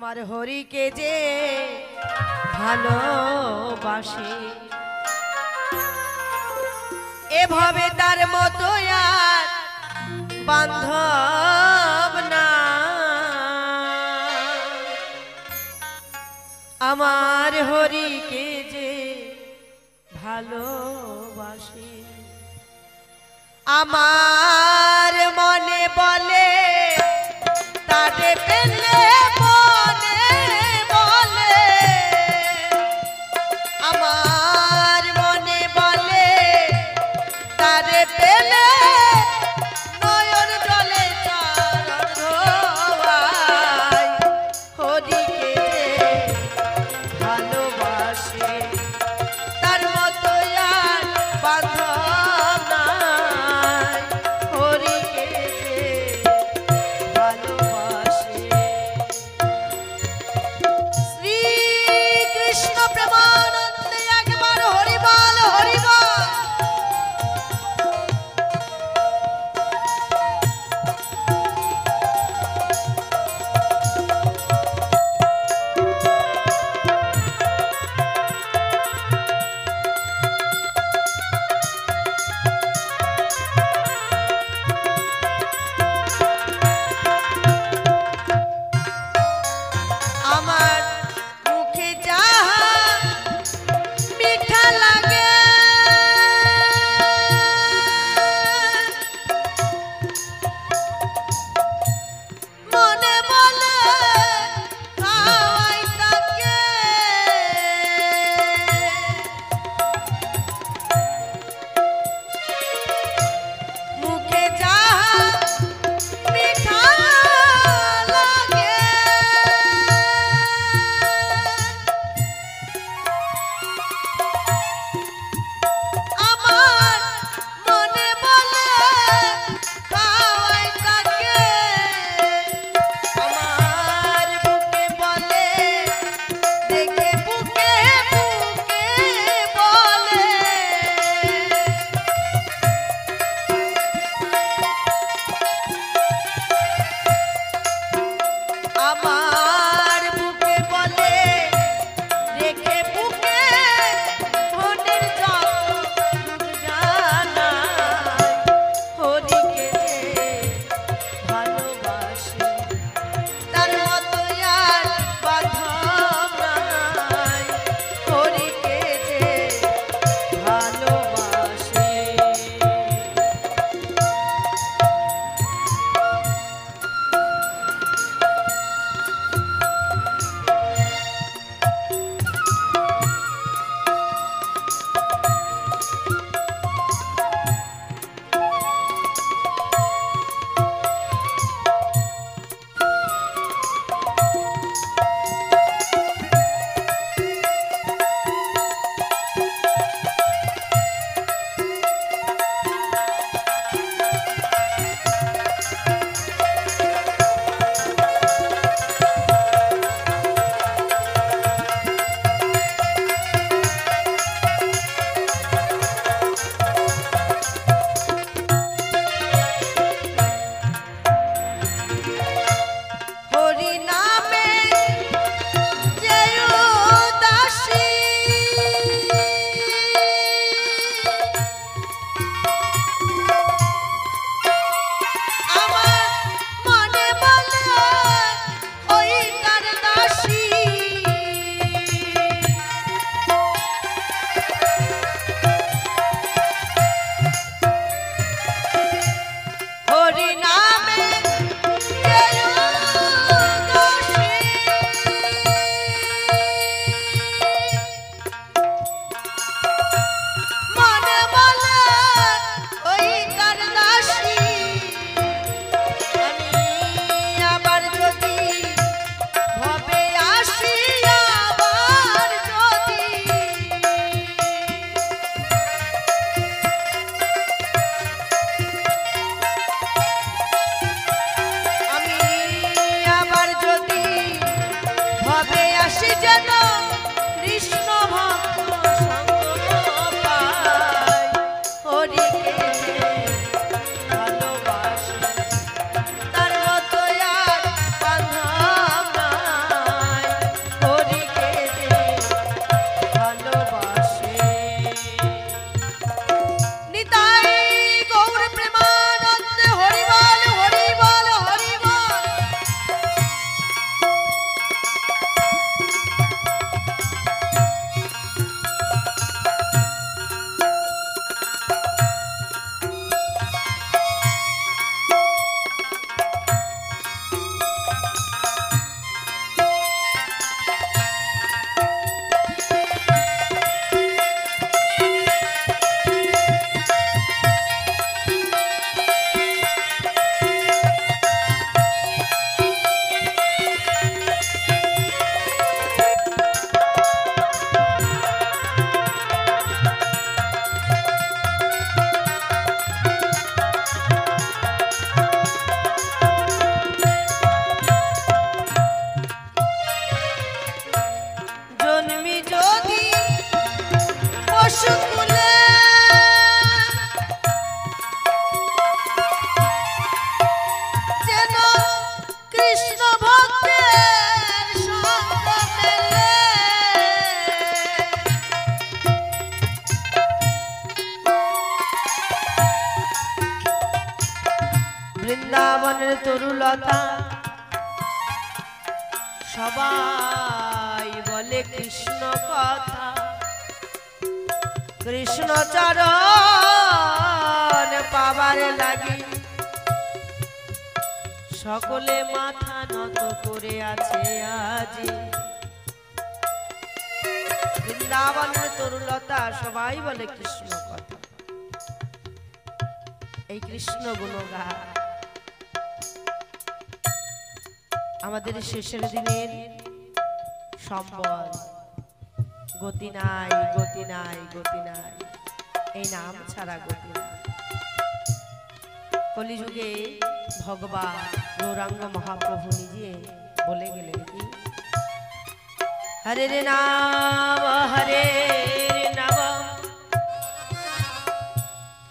আমার হরিকে যে ভালোবাসে এভাবে তার মতো আর বান্ধব না। আমার হরিকে যে ভালোবাসে আমার মনে বলে তারে পেলে মনে বলে আমার মনে বলে তারে পেলে নয়ন জলে চরণ ধোয়াই হরিকে যে ভালোবাসে তার মতো আর বান্ধব নাই। বৃন্দাবনের তরুলতা সবাই বলে কৃষ্ণ কথা, কৃষ্ণ চরণ পাবার লাগি সকলে মাথা নত করে আছে আজি। বৃন্দাবনের তরুলতা সবাই বলে কৃষ্ণ কথা, এই কৃষ্ণ গুণগান আমাদের শেষের দিনের সম্বল। গতি নাই, গতি নাই, গতি নাই, এই নাম ছাড়া গতি নাই। কলিযুগে ভগবান গৌরাঙ্গ মহাপ্রভু নিজে বলে গেলেন কি, হরে রে নাম, হরে নাম,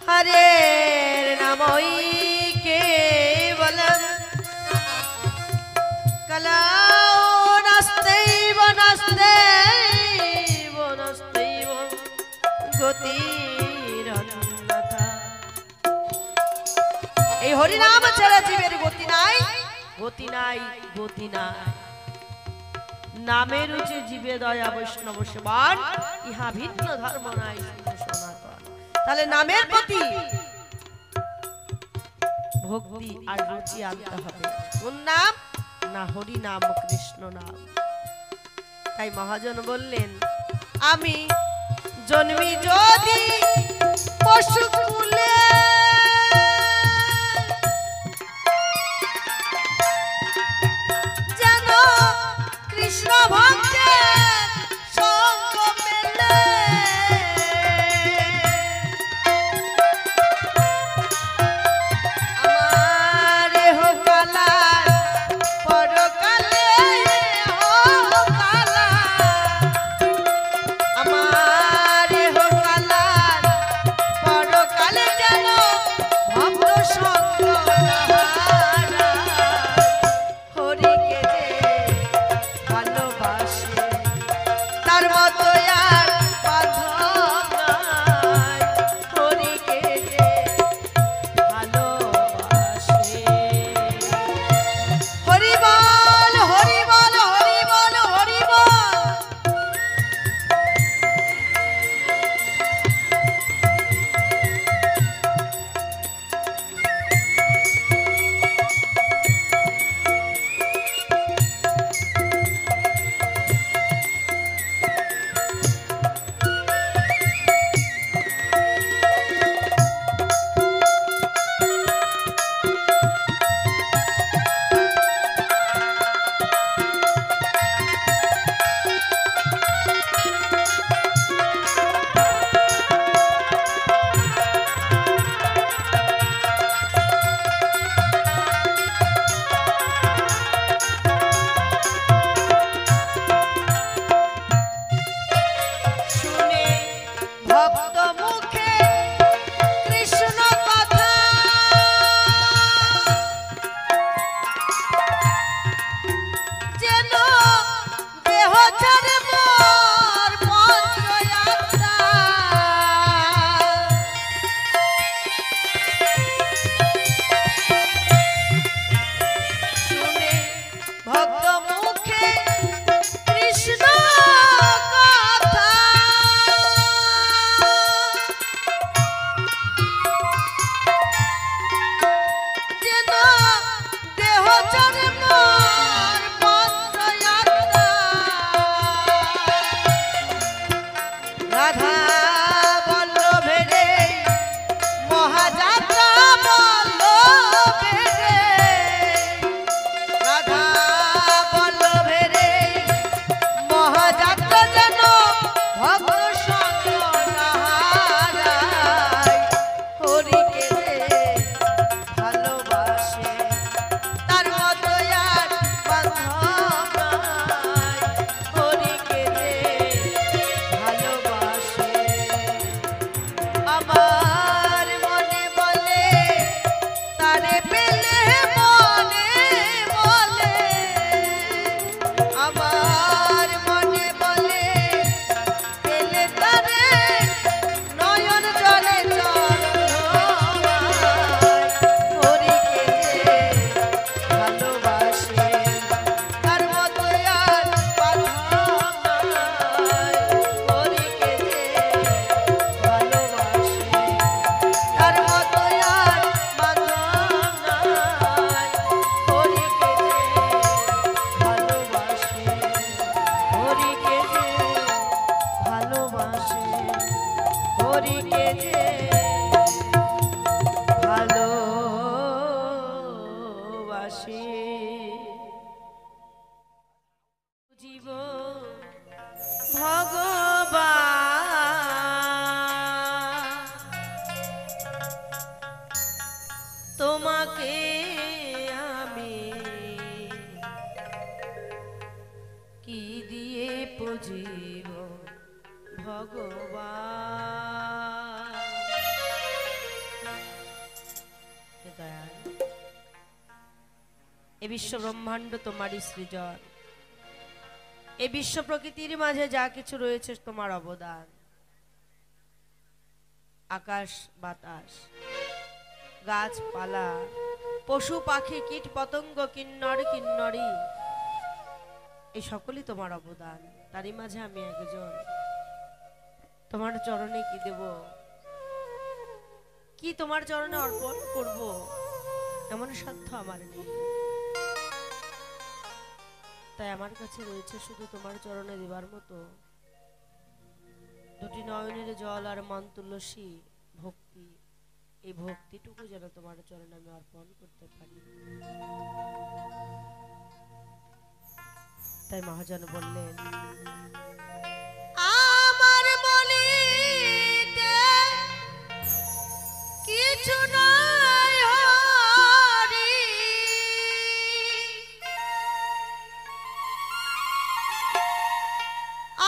হরে নামই কেবলম কলাও নাস্তেব নাস্তেব নাস্তেব গতিরন্যথা। এই হরি নাম ছাড়া জীবের গতি নাই, গতি নাই, গতি নাই। নামের উচে জীবে দয়া বৈষ্ণব সেবান, ইহা ভিন্ন ধর্ম নাই সনাতন। তাহলে নামের প্রতি ভক্তি আর রুচি আনতে হবে। কোন নাম? না হরি নাম, কৃষ্ণ নাম। তাই মহাজন বললেন, আমি জন্মি যদি পশু কুলে যেন কৃষ্ণ ভক্তের সঙ্গ পেলে, আমার হোকালার পরকালে হোকালার, আমার হোকালার বিশ্ব ব্রহ্মাণ্ড তোমারই সৃজন, এই বিশ্ব প্রকৃতির মাঝে যা কিছু রয়েছে তোমার অবদান। আকাশ বাতাস, গাছপালা, পশু পাখি, কীট পতঙ্গ, কিন্নর কিন্নরী, এই সকলই তোমার অবদান। তারই মাঝে আমি একজন। তোমার চরণে কি দেব, কি তোমার চরণে অর্পণ করব, এমন সাধ্য আমার নেই। তাই আমার কাছে রয়েছে শুধু তোমার চরণে দেবার মতো দুটি নয়নের জল আর মন তুলসী ভক্তি। এই ভক্তিটুকু যেন তোমার চরণে আমি অর্পণ করতে পারি। তাই মহাজন বললেন, আমার বলিতে কিছু নাই হরি,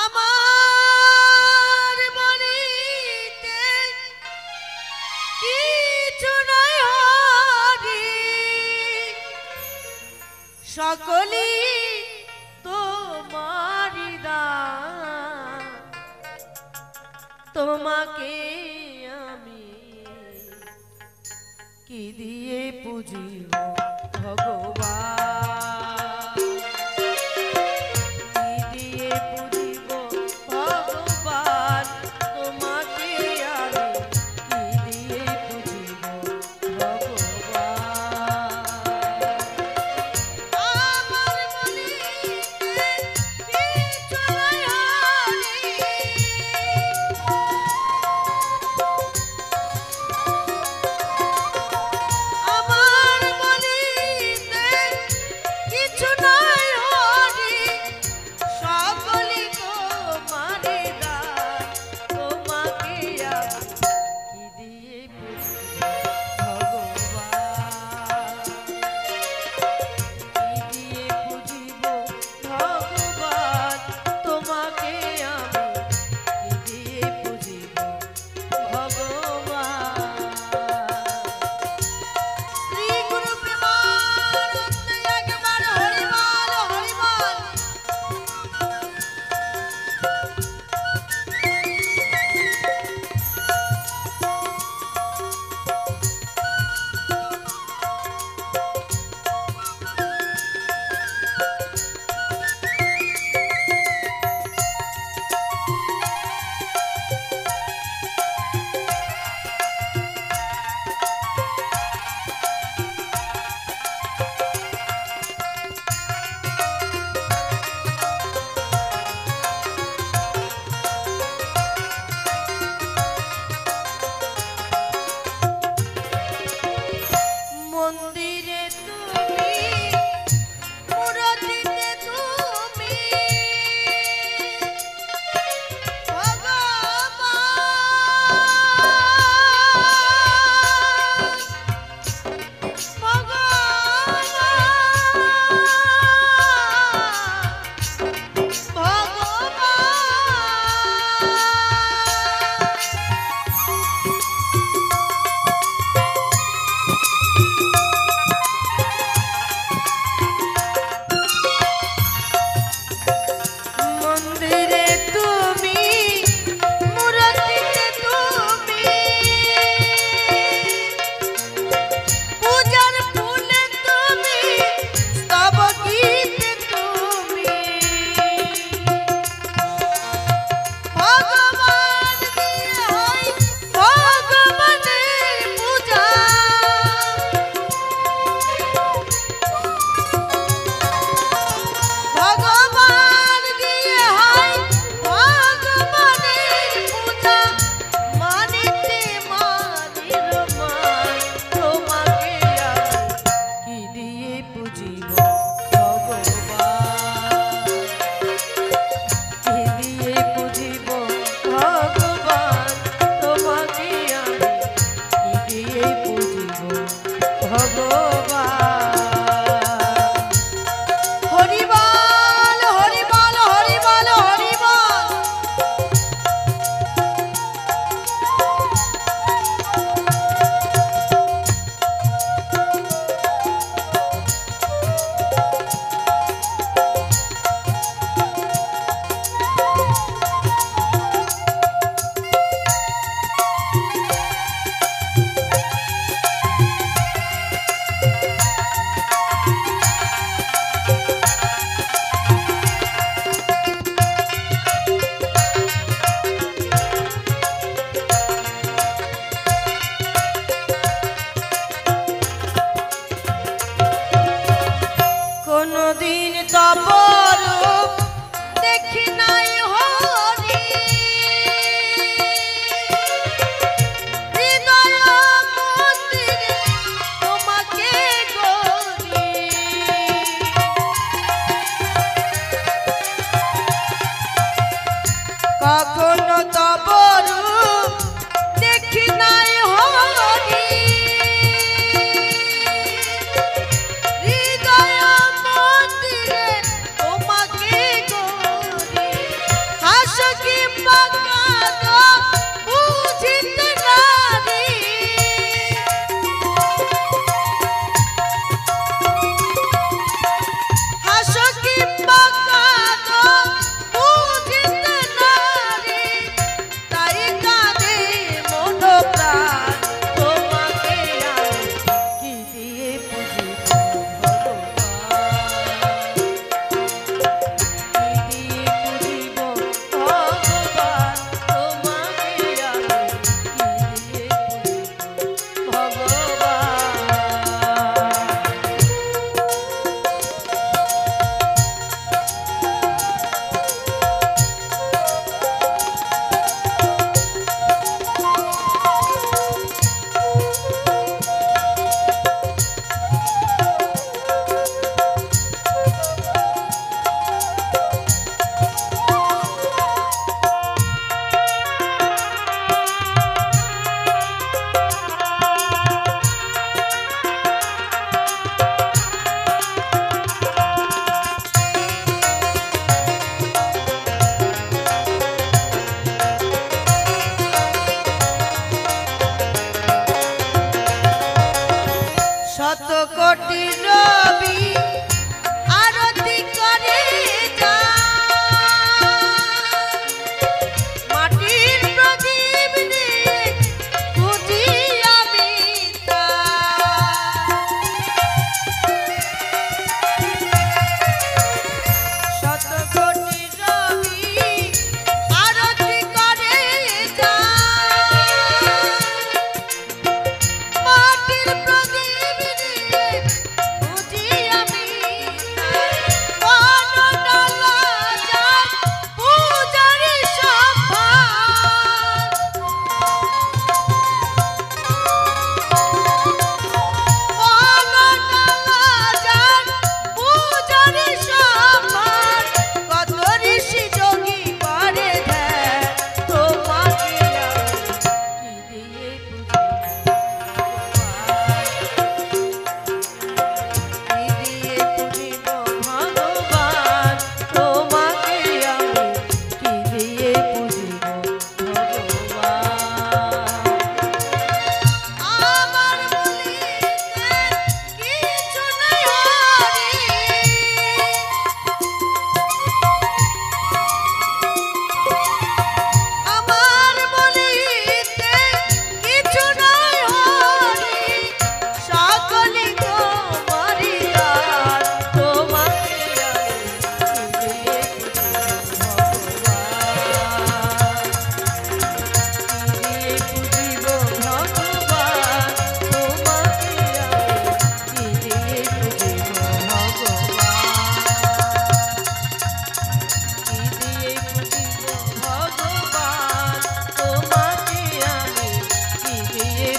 আমার বলিতে কিছু নাই হরি, সকলি তোমারি দান, তোমাকে আমি কি দিয়ে পুজিব ভগবান, কি দিয়ে পুজিব ভগবান, তোমাকে আমি কি দিয়ে পুজিব ভগবান। আমার বলিতে কিছু নাই হরি, আমার বলিতে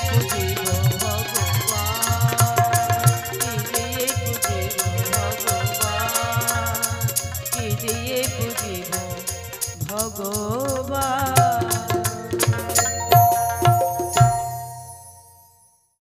খুঁজিব ভগবান, কি দিয়ে খুঁজিব ভগবান, কি দিয়ে খুঁজিব ভগবান।